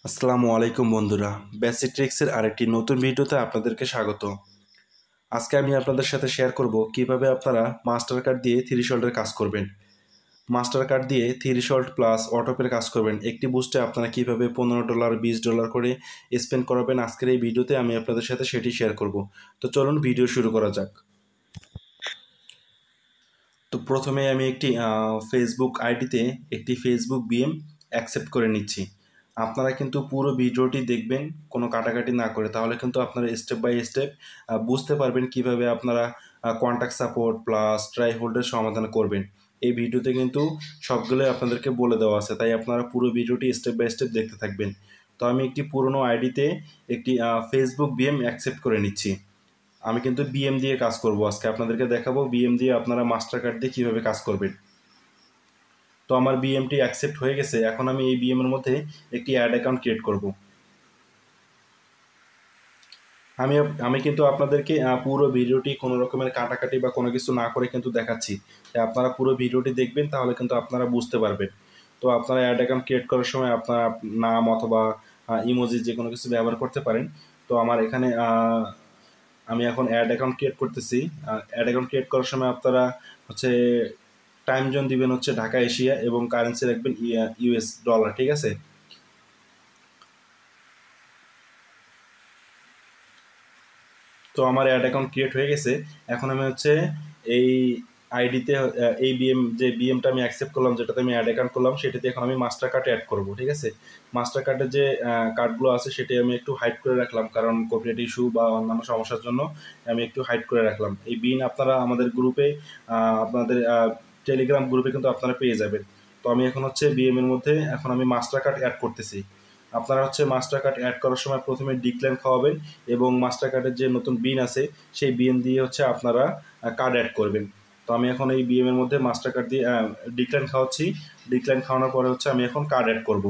আসসালামু আলাইকুম বন্ধুরা, বেসিক ট্রিক্সের আরেকটি নতুন ভিডিওতে আপনাদেরকে স্বাগত। আজকে আমি আপনাদের সাথে শেয়ার করব কিভাবে আপনারা মাস্টার কার্ড দিয়ে থ্রিশল্টের কাজ করবেন। মাস্টার কার্ড দিয়ে থ্রিশল্ট প্লাস অটোপের কাজ করবেন। একটি বুস্টে আপনারা কিভাবে $15 $20 করে স্পেন্ড করাবেন, আজকের এই ভিডিওতে আমি আপনাদের সাথে সেটি শেয়ার করব। তো চলুন ভিডিও শুরু করা যাক। তো প্রথমে আমি একটি ফেসবুক আইডিতে একটি ফেসবুক বিএম অ্যাকসেপ্ট করে নিচ্ছি। আপনারা কিন্তু পুরো ভিডিওটি দেখবেন কোনো কাটাকাটি না করে, তাহলে কিন্তু আপনারা স্টেপ বাই স্টেপ বুঝতে পারবেন কিভাবে আপনারা কন্ট্যাক্ট সাপোর্ট প্লাস ট্রাই হোল্ডের সমাধান করবেন। এই ভিডিওতে কিন্তু সবগুলোই আপনাদেরকে বলে দেওয়া আছে, তাই আপনারা পুরো ভিডিওটি স্টেপ বাই স্টেপ দেখতে থাকবেন। তো আমি একটি পুরনো আইডিতে একটি ফেসবুক বিএম অ্যাকসেপ্ট করে নিচ্ছি। আমি কিন্তু বিএম দিয়ে কাজ করব, আজকে আপনাদেরকে দেখাবো বিএম দিয়ে আপনারা মাস্টার কার্ড দিয়ে কীভাবে কাজ করবেন। তো আমার বিএমটি অ্যাকসেপ্ট হয়ে গেছে। এখন আমি এই বিএম এর মধ্যে একটি অ্যাড অ্যাকাউন্ট ক্রিয়েট করব। আমি আমি কিন্তু আপনাদেরকে পুরো ভিডিওটি কোনো রকমের কাটাকাটি বা কোনো কিছু না করে কিন্তু দেখাচ্ছি। তাই আপনারা পুরো ভিডিওটি দেখবেন, তাহলে কিন্তু আপনারা বুঝতে পারবেন। তো আপনারা অ্যাড অ্যাকাউন্ট ক্রিয়েট করার সময় আপনার নাম অথবা ইমোজি যে কোনো কিছু ব্যবহার করতে পারেন। তো আমার এখানে আমি এখন অ্যাড অ্যাকাউন্ট ক্রিয়েট করতেছি। অ্যাড অ্যাকাউন্ট ক্রিয়েট করার সময় আপনারা হচ্ছে টাইম জোন দিবেন হচ্ছে ঢাকা এশিয়া এবং কারেন্সি রাখবেন ইউএস ডলার, ঠিক আছে। তো আমার অ্যাড অ্যাকাউন্ট ক্রিয়েট হয়ে গেছে। এখন আমি হচ্ছে এই আইডিতে এই বিএমটা আমি অ্যাকসেপ্ট করলাম, যেটাতে আমি অ্যাড অ্যাকাউন্ট করলাম, সেটাতে এখন আমি মাস্টার কার্ড অ্যাড করব, ঠিক আছে। মাস্টার কার্ডের যে কার্ডগুলো আছে সেটি আমি একটু হাইড করে রাখলাম, কারণ কপিরাইট ইস্যু বা অন্যান্য সমস্যার জন্য আমি একটু হাইড করে রাখলাম। এই বিন আপনারা আমাদের গ্রুপে আপনাদের টেলিগ্রাম গ্রুপে কিন্তু আপনারা পেয়ে যাবেন। তো আমি এখন হচ্ছে বিএম এর মধ্যে এখন আমি মাস্টার কার্ড অ্যাড করতেছি। আপনারা হচ্ছে মাস্টার কার্ড অ্যাড করার সময় প্রথমে ডিক্লাইন খাওয়াবেন এবং মাস্টার কার্ডের যে নতুন বিন আছে সেই বিন দিয়ে হচ্ছে আপনারা কার্ড অ্যাড করবেন। তো আমি এখন এই বিএম এর মধ্যে মাস্টার কার্ড দিয়ে ডিক্লাইন খাওয়াচ্ছি। ডিক্লাইন খাওয়ানোর পরে হচ্ছে আমি এখন কার্ড অ্যাড করব।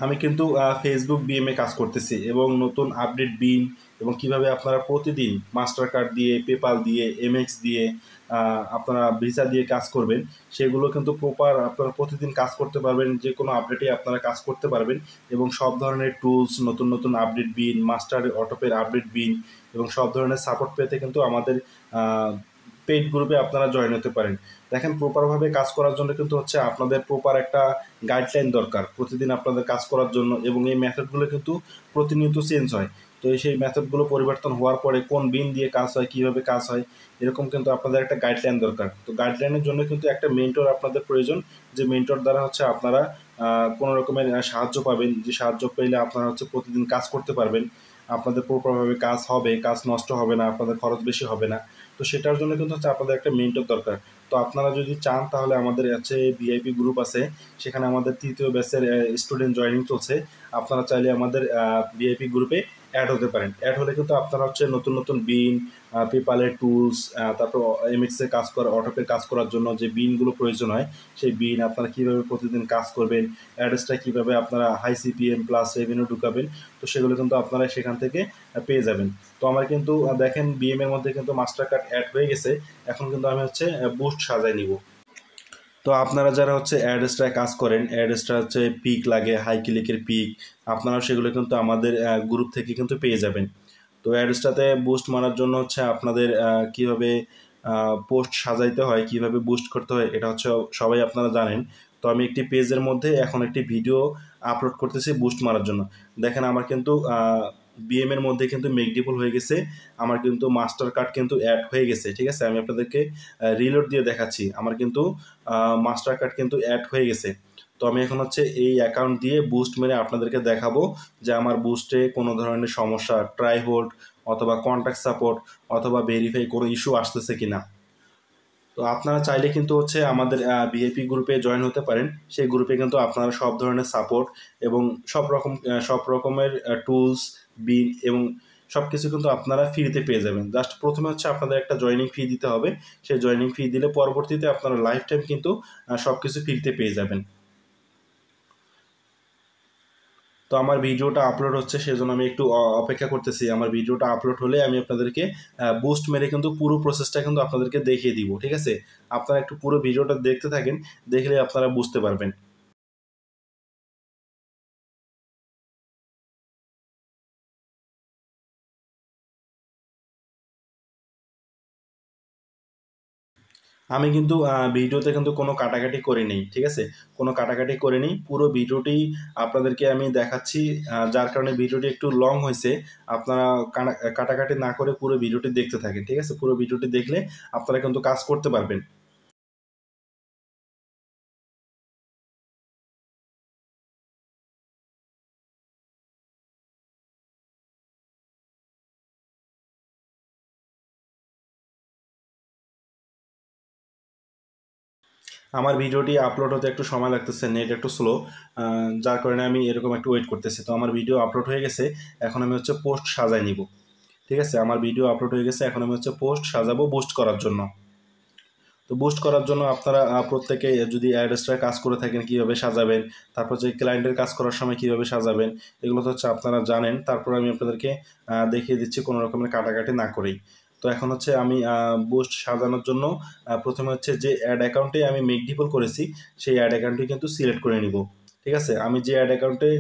আমি কিন্তু ফেসবুক বিএমএ কাজ করতেছি এবং নতুন আপডেট বিন এবং কিভাবে আপনারা প্রতিদিন মাস্টার কার্ড দিয়ে, পেপাল দিয়ে, এমএক্স দিয়ে, আপনারা ভিসা দিয়ে কাজ করবেন, সেগুলো কিন্তু প্রপার আপনারা প্রতিদিন কাজ করতে পারবেন। যে কোনো আপডেটে আপনারা কাজ করতে পারবেন এবং সব ধরনের টুলস, নতুন নতুন আপডেট বিন, মাস্টার অটোপের আপডেট বিন এবং সব ধরনের সাপোর্ট পেতে কিন্তু আমাদের পেইড গ্রুপে আপনারা জয়েন হতে পারেন। দেখেন, প্রপারভাবে কাজ করার জন্য কিন্তু হচ্ছে আপনাদের প্রপার একটা গাইডলাইন দরকার প্রতিদিন আপনাদের কাজ করার জন্য, এবং এই মেথডগুলো কিন্তু প্রতিনিয়ত চেঞ্জ হয়। তো সেই মেথডগুলো পরিবর্তন হওয়ার পরে কোন বিন দিয়ে কাজ হয়, কীভাবে কাজ হয়, এরকম কিন্তু আপনাদের একটা গাইডলাইন দরকার। তো গাইডলাইনের জন্য কিন্তু একটা মেন্টর আপনাদের প্রয়োজন, যে মেন্টর দ্বারা হচ্ছে আপনারা কোনো রকমের সাহায্য পাবেন, যে সাহায্য পেলে আপনারা হচ্ছে প্রতিদিন কাজ করতে পারবেন। আপনাদের প্রপারভাবে কাজ হবে, কাজ নষ্ট হবে না, আপনাদের খরচ বেশি হবে না। তো সেটার জন্য কিন্তু হচ্ছে আপনাদের একটা মেন্টর দরকার। তো আপনারা যদি চান তাহলে আমাদের হচ্ছে ভিআইপি গ্রুপ আছে, সেখানে আমাদের তৃতীয় ব্যাচের স্টুডেন্ট জয়েনিং চলছে। আপনারা চাইলে আমাদের ভিআইপি গ্রুপে অ্যাড হতে পারেন। অ্যাড হলে কিন্তু আপনারা হচ্ছে নতুন নতুন বিন, পেপালের টুলস, তারপর এমএক্সে কাজ করা, অটোপে কাজ করার জন্য যে বিনগুলো প্রয়োজন হয়, সেই বিন আপনারা কীভাবে প্রতিদিন কাজ করবেন, অ্যাড্রেসটা কীভাবে আপনারা হাই সিপিএম প্লাস রেভিনিউ ঢুকাবেন, তো সেগুলো কিন্তু আপনারা সেখান থেকে পেয়ে যাবেন। তো আমার কিন্তু দেখেন বিএম এর মধ্যে কিন্তু মাস্টার কার্ড অ্যাড হয়ে গেছে। এখন কিন্তু আমি হচ্ছে বুস্ট সাজাই নিব। তো আপনারা যারা হচ্ছে অ্যাড্রেসটায় কাজ করেন, অ্যাড্রেসটা হচ্ছে পিক লাগে, হাই ক্লিকের পিক, আপনারাও সেগুলো কিন্তু আমাদের গ্রুপ থেকে কিন্তু পেয়ে যাবেন। তো অ্যাড্রেসটাতে বুস্ট মারার জন্য হচ্ছে আপনাদের কীভাবে পোস্ট সাজাইতে হয়, কিভাবে বুস্ট করতে হয়, এটা হচ্ছে সবাই আপনারা জানেন। তো আমি একটি পেজের মধ্যে এখন একটি ভিডিও আপলোড করতেছি বুস্ট মারার জন্য। দেখেন, আমার কিন্তু বিএম এর মধ্যে কিন্তু মেকডিবল হয়ে গেছে, আমার কিন্তু মাস্টার কার্ড কিন্তু অ্যাড হয়ে গেছে, ঠিক আছে। আমি আপনাদেরকে রিলোড দিয়ে দেখাচ্ছি, আমার কিন্তু মাস্টার কার্ড কিন্তু অ্যাড হয়ে গেছে। তো আমি এখন হচ্ছে এই অ্যাকাউন্ট দিয়ে বুস্ট মেরে আপনাদেরকে দেখাবো যে আমার বুস্টে কোনো ধরনের সমস্যা, ট্রাই হোল্ড অথবা কন্ট্যাক্ট সাপোর্ট অথবা ভেরিফাই কোনো ইস্যু আসতেছে কিনা। তো আপনারা চাইলে কিন্তু হচ্ছে আমাদের ভিআইপি গ্রুপে জয়েন হতে পারেন। সেই গ্রুপে কিন্তু আপনারা সব ধরনের সাপোর্ট এবং সব রকমের টুলস, বিল এবং সব কিছু কিন্তু আপনারা ফ্রিতে পেয়ে যাবেন। জাস্ট প্রথমে হচ্ছে আপনাদের একটা জয়েনিং ফি দিতে হবে। সেই জয়েনিং ফি দিলে পরবর্তীতে আপনারা লাইফ টাইম কিন্তু সব কিছু ফ্রিতে পেয়ে যাবেন। তো আমার ভিডিওটা আপলোড হচ্ছে, সেজন্য আমি একটু অপেক্ষা করতেছি। আমার ভিডিওটা আপলোড হলে আমি আপনাদেরকে বুস্ট মেরে কিন্তু পুরো প্রসেসটা কিন্তু আপনাদেরকে দেখিয়ে দিব, ঠিক আছে। আপনারা একটু পুরো ভিডিওটা দেখতে থাকেন, দেখলে আপনারা বুঝতে পারবেন। আমি কিন্তু ভিডিওতে কিন্তু কোনো কাটাকাটি করিনি, ঠিক আছে? কোনো কাটাকাটি করিনি। পুরো ভিডিওটি আপনাদেরকে আমি দেখাচ্ছি, যার কারণে ভিডিওটি একটু লং হইছে। আপনারা কাটাকাটি না করে পুরো ভিডিওটি দেখতে থাকেন, ঠিক আছে? পুরো ভিডিওটি দেখলে আপনারা কিন্তু কাজ করতে পারবেন। আমার ভিডিওটি আপলোড হতে একটু সময় লাগতেছে, নেট একটু স্লো, যার কারণে আমি এরকম একটু ওয়েট করতেছি। তো আমার ভিডিও আপলোড হয়ে গেছে, এখন আমি হচ্ছে পোস্ট সাজায় নিব, ঠিক আছে? আমার ভিডিও আপলোড হয়ে গেছে, এখন আমি হচ্ছে পোস্ট সাজাবো বুস্ট করার জন্য। তো বুস্ট করার জন্য আপনারা প্রত্যেকে যদি অ্যাড্রেসটার কাজ করে থাকেন কীভাবে সাজাবেন, তারপর যে ক্লায়েন্টের কাজ করার সময় কীভাবে সাজাবেন, এগুলো তো হচ্ছে আপনারা জানেন। তারপর আমি আপনাদেরকে দেখিয়ে দিচ্ছি কোনো রকমের কাটাকাটি না করেই। তো এখন হচ্ছে আমি বুস্ট সাজানোর জন্য প্রথমে হচ্ছে যে অ্যাড অ্যাকাউন্টে আমি মেক ডিপল করেছি সেই অ্যাড অ্যাকাউন্টটি কিন্তু সিলেক্ট করে নিব, ঠিক আছে? আমি যে অ্যাড অ্যাকাউন্টে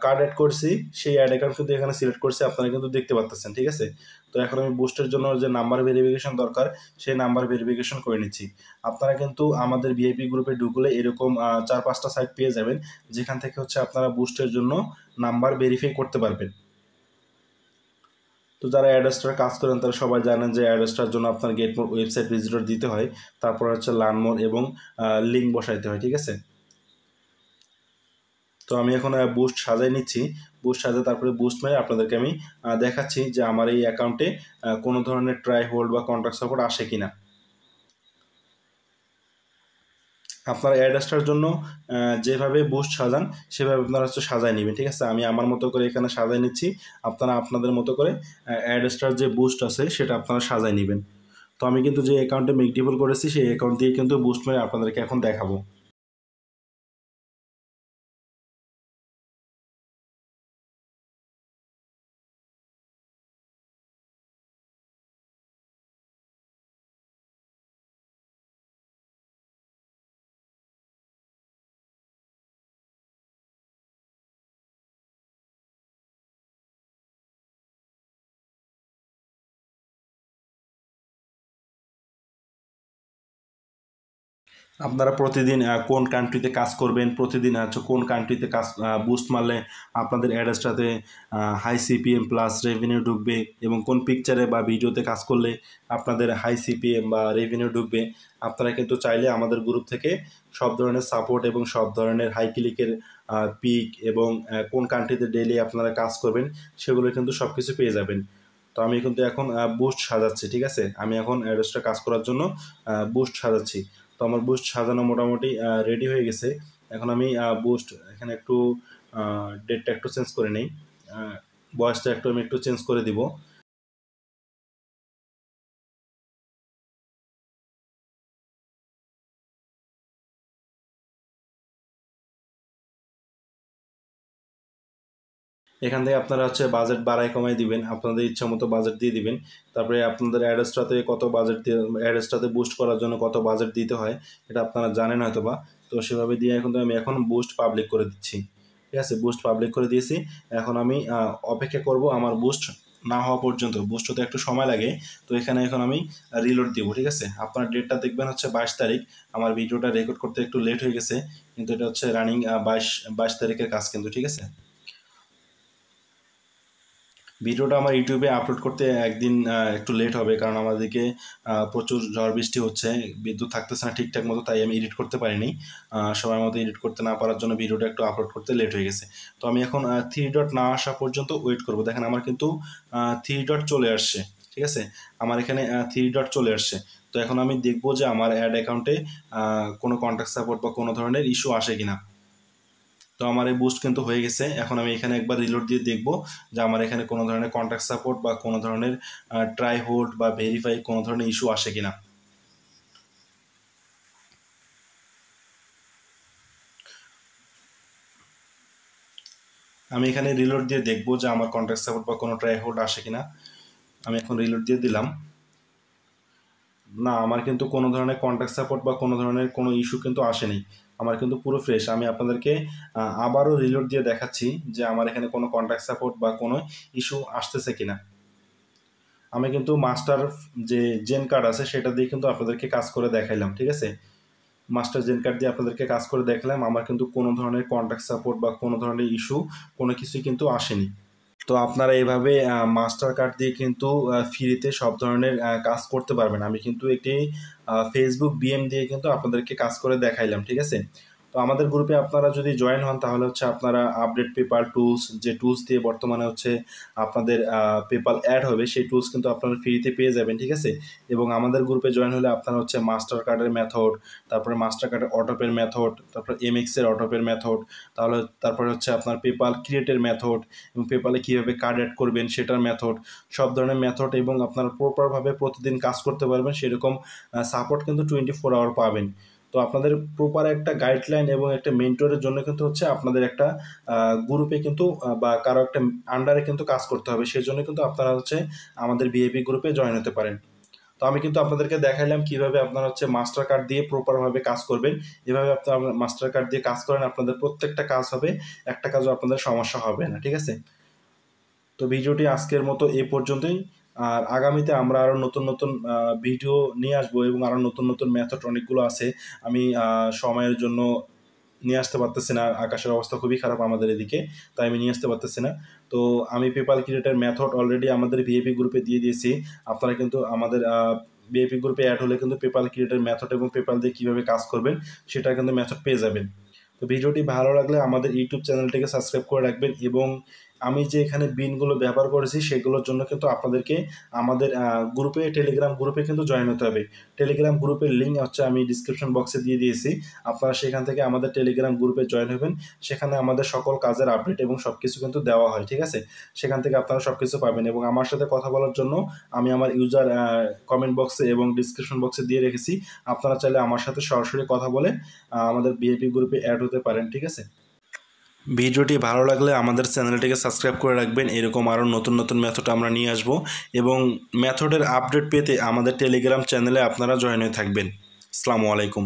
কার্ড অ্যাড করছি সেই অ্যাড অ্যাকাউন্ট কিন্তু এখানে সিলেক্ট করছি, আপনারা কিন্তু দেখতে পাচ্ছেন, ঠিক আছে? তো এখন আমি বুস্টের জন্য যে নাম্বার ভেরিফিকেশন দরকার সেই নাম্বার ভেরিফিকেশন করে নিচ্ছি। আপনারা কিন্তু আমাদের ভিআইপি গ্রুপে ঢুকলে এরকম 4-5টা সাইট পেয়ে যাবেন, যেখান থেকে হচ্ছে আপনারা বুস্টের জন্য নাম্বার ভেরিফাই করতে পারবেন। তো যারা অ্যাড্রেসটার কাজ করেন তারা সবাই জানেন যে অ্যাড্রেসটার জন্য আপনার গেটমোর ওয়েবসাইট ভিজিটর দিতে হয়, তারপর হচ্ছে লার্নমোর এবং লিঙ্ক বসাইতে হয়, ঠিক আছে? তো আমি এখন বুস্ট সাজাই নিচ্ছি। বুস্ট সাজায় তারপরে বুস্ট মেরে আপনাদেরকে আমি দেখাচ্ছি যে আমার এই অ্যাকাউন্টে কোনো ধরনের ট্রাই হোল্ড বা কন্ট্যাক্ট সাপোর্ট আসে কিনা। আপনার অ্যাড্রেসটার জন্য যেভাবে বুস্ট সাজান সেভাবে আপনারা হচ্ছে সাজায় নেবেন, ঠিক আছে? আমি আমার মতো করে এখানে সাজায় নিচ্ছি, আপনারা আপনাদের মতো করে অ্যাড্রেসটার যে বুস্ট আছে সেটা আপনারা সাজায় নেবেন। তো আমি কিন্তু যে অ্যাকাউন্টে মেক ডিপল করেছি সেই অ্যাকাউন্ট দিয়ে কিন্তু বুস্ট মেরে আপনাদেরকে এখন দেখাবো। আপনারা প্রতিদিন কোন কান্ট্রিতে কাজ করবেন, প্রতিদিন হচ্ছে কোন কান্ট্রিতে কাজ বুস্ট মারলে আপনাদের অ্যাড্রেসটাতে হাই সিপিএম প্লাস রেভিনিউ ঢুকবে, এবং কোন পিকচারে বা ভিডিওতে কাজ করলে আপনাদের হাই সিপিএম বা রেভিনিউ ঢুকবে। আপনারা কিন্তু চাইলে আমাদের গ্রুপ থেকে সব ধরনের সাপোর্ট এবং সব ধরনের হাই ক্লিকের পিক এবং কোন কান্ট্রিতে ডেইলি আপনারা কাজ করবেন সেগুলো কিন্তু সব কিছু পেয়ে যাবেন। তো আমি কিন্তু এখন বুস্ট সাজাচ্ছি, ঠিক আছে? আমি এখন অ্যাড্রেসটা কাজ করার জন্য বুস্ট সাজাচ্ছি। তো আমার বুস্ট সাজানো মোটামুটি রেডি হয়ে গেছে। এখন আমি বুস্ট এখানে একটু ডেটটা একটু চেঞ্জ করে নেই, বয়সটা একটু আমি একটু চেঞ্জ করে দিব। এখান থেকে আপনারা হচ্ছে বাজেট বাড়ায় কমায় দিবেন, আপনাদের ইচ্ছা মতো বাজেট দিয়ে দিবেন। তারপরে আপনাদের অ্যাড্রেসটাতে কত বাজেট দিয়ে, অ্যাড্রেসটাতে বুস্ট করার জন্য কত বাজেট দিতে হয় এটা আপনারা জানেন হয়তো বা। তো সেভাবে দিয়ে কিন্তু আমি এখন বুস্ট পাবলিক করে দিচ্ছি, ঠিক আছে? বুস্ট পাবলিক করে দিয়েছি। এখন আমি অপেক্ষা করব আমার বুস্ট না হওয়া পর্যন্ত। বুস্ট হতে একটু সময় লাগে। তো এখানে এখন আমি রিলোড দিব, ঠিক আছে? আপনার ডেটটা দেখবেন হচ্ছে 22 তারিখ। আমার ভিডিওটা রেকর্ড করতে একটু লেট হয়ে গেছে, কিন্তু এটা হচ্ছে রানিং 22 তারিখের কাজ কিন্তু, ঠিক আছে? ভিডিওটা আমার ইউটিউবে আপলোড করতে একদিন একটু লেট হবে, কারণ আমাদেরকে প্রচুর ঝড় বৃষ্টি হচ্ছে, বিদ্যুৎ থাকতেছে না ঠিকঠাক মতো, তাই আমি এডিট করতে পারিনি। সময় মতো এডিট করতে না পারার জন্য ভিডিওটা একটু আপলোড করতে লেট হয়ে গেছে। তো আমি এখন 3 ডট না আসা পর্যন্ত ওয়েট করব। দেখেন আমার কিন্তু 3 ডট চলে আসছে, ঠিক আছে? আমার এখানে 3 ডট চলে আসছে। তো এখন আমি দেখবো যে আমার অ্যাড অ্যাকাউন্টে কোনো কন্ট্যাক্ট সাপোর্ট বা কোনো ধরনের ইস্যু আসে কিনা। তো আমার এই বুস্ট কিন্তু হয়ে গেছে। এখন আমি এখানে একবার রিলোড দিয়ে দেখব যে আমার এখানে কোনো ধরনের কন্ট্যাক্ট সাপোর্ট বা কোনো ধরনের ট্রাই হোল্ড বা ভেরিফাই কোনো ধরনের ইস্যু আসে কিনা। আমি এখানে রিলোড দিয়ে দেখব যে আমার কন্ট্যাক্ট সাপোর্ট বা কোনো ট্রাই হোল্ড আসে কিনা। আমি এখন রিলোড দিয়ে দিলাম। না, আমার কিন্তু কোনো ধরনের কন্ট্যাক্ট সাপোর্ট বা কোনো ধরনের কোনো ইস্যু কিন্তু আসেনি। আমার কিন্তু পুরো ফ্রেশ। আমি আপনাদেরকে আবারও রিলোড দিয়ে দেখাচ্ছি যে আমার এখানে কোনো কন্ট্যাক্ট সাপোর্ট বা কোনো ইস্যু আসতেছে কিনা। আমি কিন্তু মাস্টার যে জেন কার্ড আছে সেটা দিয়ে কিন্তু আপনাদেরকে কাজ করে দেখাইলাম, ঠিক আছে। মাস্টার জেন কার্ড দিয়ে আপনাদেরকে কাজ করে দেখালাম, আমার কিন্তু কোনো ধরনের কন্ট্যাক্ট সাপোর্ট বা কোনো ধরনের ইস্যু কোনো কিছুই কিন্তু আসেনি। তো আপনারা এইভাবে মাস্টার কার্ড দিয়ে কিন্তু ফ্রিতে সব ধরনের কাজ করতে পারবেন। আমি কিন্তু একটি ফেসবুক বিএম দিয়ে কিন্তু আপনাদেরকে কাজ করে দেখাইলাম, ঠিক আছে। তো আমাদের গ্রুপে আপনারা যদি জয়েন হন তাহলে হচ্ছে আপনারা আপডেট পেপাল টুলস, যে টুলস দিয়ে বর্তমানে হচ্ছে আপনাদের পেপাল অ্যাড হবে, সেই টুলস কিন্তু আপনারা ফ্রিতে পেয়ে যাবেন, ঠিক আছে। এবং আমাদের গ্রুপে জয়েন হলে আপনারা হচ্ছে মাস্টার কার্ডের মেথড, তারপরে মাস্টার কার্ডের অটোপের মেথড, তারপরে এমএক্সের অটোপের মেথড, তারপরে হচ্ছে আপনার পেপাল ক্রিয়েটের মেথড এবং পেপালে কীভাবে কার্ড অ্যাড করবেন সেটার মেথড, সব ধরনের মেথড এবং আপনারা প্রপারভাবে প্রতিদিন কাজ করতে পারবেন সেরকম সাপোর্ট কিন্তু 24 আওয়ার পাবেন। তো আপনাদের প্রপার একটা গাইডলাইন এবং একটা মেন্টরের জন্য কিন্তু হচ্ছে আপনাদের একটা গ্রুপে কিন্তু বা কারো একটা আন্ডারে কিন্তু কাজ করতে হবে, সেই জন্য কিন্তু আপনারা হচ্ছে আমাদের ভিআইপি গ্রুপে জয়েন হতে পারেন। তো আমি কিন্তু আপনাদেরকে দেখাইলাম কীভাবে আপনারা হচ্ছে মাস্টার কার্ড দিয়ে প্রপারভাবে কাজ করবেন। এভাবে আপনারা মাস্টার কার্ড দিয়ে কাজ করেন, আপনাদের প্রত্যেকটা কাজ হবে, একটা কাজও আপনাদের সমস্যা হবে না, ঠিক আছে। তো ভিডিওটি আজকের মতো এ পর্যন্তই। আর আগামীতে আমরা আরও নতুন নতুন ভিডিও নিয়ে আসবো এবং আরও নতুন নতুন মেথড অনেকগুলো আছে, আমি সময়ের জন্য নিয়ে আসতে পারতেছি না, আকাশের অবস্থা খুবই খারাপ আমাদের এদিকে, তাই আমি নিয়ে আসতে পারতেছি না। তো আমি পেপাল ক্রিয়েটের মেথড অলরেডি আমাদের ভিআইপি গ্রুপে দিয়ে দিয়েছি। আপনারা কিন্তু আমাদের ভিআইপি গ্রুপে অ্যাড হলে কিন্তু পেপাল ক্রিয়েটের মেথড এবং পেপাল দিয়ে কীভাবে কাজ করবেন সেটা কিন্তু মেথড পেয়ে যাবেন। তো ভিডিওটি ভালো লাগলে আমাদের ইউটিউব চ্যানেলটিকে সাবস্ক্রাইব করে রাখবেন এবং আমি যে এখানে বিনগুলো ব্যবহার করেছি সেগুলোর জন্য কিন্তু আপনাদেরকে আমাদের গ্রুপে, টেলিগ্রাম গ্রুপে কিন্তু জয়েন হতে হবে। টেলিগ্রাম গ্রুপের লিঙ্ক হচ্ছে আমি ডিসক্রিপশন বক্সে দিয়ে দিয়েছি, আপনারা সেখান থেকে আমাদের টেলিগ্রাম গ্রুপে জয়েন হবেন। সেখানে আমাদের সকল কাজের আপডেট এবং সব কিছু কিন্তু দেওয়া হয়, ঠিক আছে। সেখান থেকে আপনারা সব কিছু পাবেন এবং আমার সাথে কথা বলার জন্য আমি আমার ইউজার কমেন্ট বক্সে এবং ডিসক্রিপশন বক্সে দিয়ে রেখেছি। আপনারা চাইলে আমার সাথে সরাসরি কথা বলে আমাদের ভিআইপি গ্রুপে অ্যাড হতে পারেন, ঠিক আছে। ভিডিওটি ভালো লাগলে আমাদের চ্যানেলটিকে সাবস্ক্রাইব করে রাখবেন, এরকম আরও নতুন নতুন মেথড আমরা নিয়ে আসব এবং মেথডের আপডেট পেতে আমাদের টেলিগ্রাম চ্যানেলে আপনারা জয়েন হয়ে থাকবেন। আসসালামু আলাইকুম।